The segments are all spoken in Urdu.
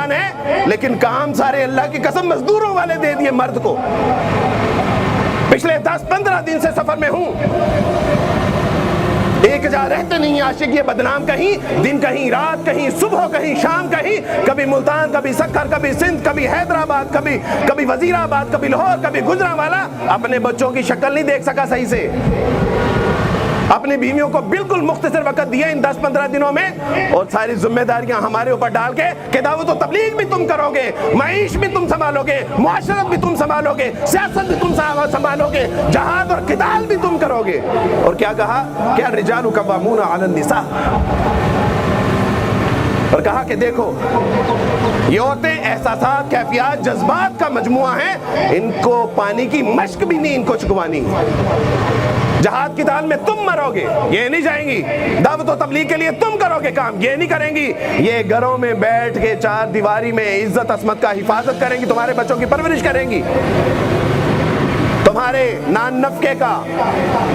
مسلمان ہیں لیکن کام سارے اللہ کی قسم مزدوروں والے دے دیے مرد کو. پچھلے 10-15 دن سے سفر میں ہوں, ایک جا رہتے نہیں عاشق یہ بدنام, کہیں دن کہیں رات, کہیں صبح کہیں شام, کہیں کبھی ملتان کبھی سکر کبھی سندھ کبھی حیدرآباد کبھی وزیر آباد کبھی لاہور کبھی گجرانوالا. اپنے بچوں کی شکل نہیں دیکھ سکا صحیح سے, اپنی بیویوں کو بالکل مختصر وقت دیا ان 10-15 دنوں میں, اور ساری ذمہ داریاں ہمارے اوپر ڈال کے کہ دعوت و تبلیغ بھی تم کرو گے, معیش بھی تم سنبھالو گے, معاشرت بھی تم سنبھالو گے, سیاست بھی تم سنبھالو گے, جہاد اور قتال بھی تم کرو گے. اور کیا کہا کہ الرجال قوامون علی النساء, اور کہا کہ دیکھو یہ عورتیں احساسات, کیفیات, جذبات کا مجموعہ ہیں, ان کو پانی کی مشق بھی نہیں ان کو چکوانی. جہاد کی دال میں تم مرو گے, یہ نہیں جائیں گی. دعوت و تبلیغ کے لیے تم کرو گے کام, یہ نہیں کریں گی. یہ گھروں میں بیٹھ کے چار دیواری میں عزت عصمت کا حفاظت کریں گی, تمہارے بچوں کی پرورش کریں گی, تمہارے نان نفقے کا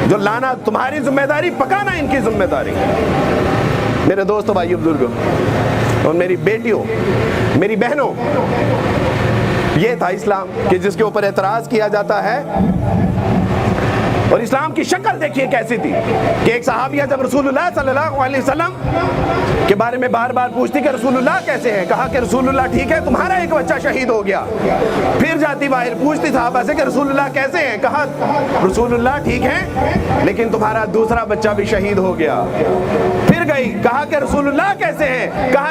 جو لانا تمہاری ذمہ داری, پکانا ان کی ذمہ داری. میرے دوستو, بھائیو, بزرگوں اور میری بیٹیوں, میری بہنوں, یہ تھا اسلام کہ جس کے اوپر اعتراض کیا جاتا ہے. اور اسلام کی شکل دیکھیے کیسی تھی کہ ایک صحابیہ جب رسول اللہ صلی اللہ علیہ وسلم کے بارے میں بار بار پوچھتی کہ رسول اللہ کیسے ہیں, کہا کہ رسول اللہ ٹھیک ہے, تمہارا ایک بچہ شہید ہو گیا. پھر جاتی باہر پوچھتی صحابہ سے کہ رسول اللہ کیسے ہیں, کہا رسول اللہ ٹھیک ہے لیکن تمہارا دوسرا بچہ بھی شہید ہو گیا. پھر گئی, کہا کہ رسول اللہ کیسے ہیں, کہا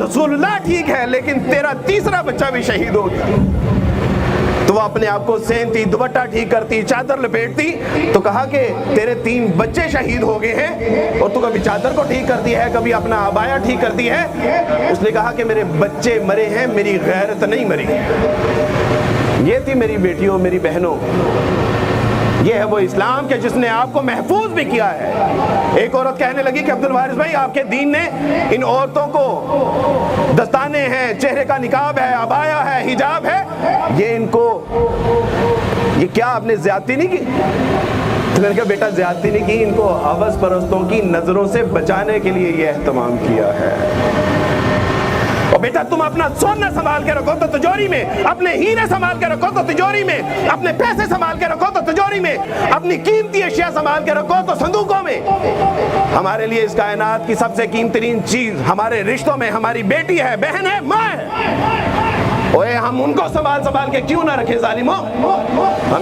رسول اللہ ٹھیک ہے لیکن تیرا تیسرا بچہ بھی شہید ہو گیا. تو وہ اپنے آپ کو سینتی, دوپٹہ ٹھیک کرتی, چادر لپیٹتی, تو کہا کہ تیرے 3 بچے شہید ہو گئے ہیں اور تو کبھی چادر کو ٹھیک کرتی ہے, کبھی اپنا عبایا ٹھیک کرتی ہے. اس نے کہا کہ میرے بچے مرے ہیں, میری غیرت نہیں مری. یہ تھی میری بیٹیوں, میری بہنوں, یہ ہے وہ اسلام کہ جس نے آپ کو محفوظ بھی کیا ہے. ایک عورت کہنے لگی کہ عبد الوارث بھائی, آپ کے دین نے ان عورتوں کو دستانے ہیں, چہرے کا نقاب ہے, عبایا ہے, حجاب ہے, یہ ان کو یہ کیا آپ نے زیادتی نہیں کی؟ تو میں نے کہا بیٹا زیادتی نہیں کی, ان کو ہوس پرستوں کی نظروں سے بچانے کے لیے یہ اہتمام کیا ہے. اور بیٹا تم اپنا سونا سنبھال کے رکھو تو تجوری میں, اپنے ہیرے سنبھال کے رکھو تو تجوری میں, اپنے پیسے سنبھال کے رکھو تو تجوری میں, اپنی قیمتی اشیاء سنبھال کے رکھو تو صندوقوں میں. ہمارے لیے اس کائنات کی سب سے قیمتی چیز ہمارے رشتوں میں ہماری بیٹی ہے, بہن ہے, ماں ہے. اوے ہم ان کو سنبھال کے کیوں نہ رکھے ظالموں؟ ہمیں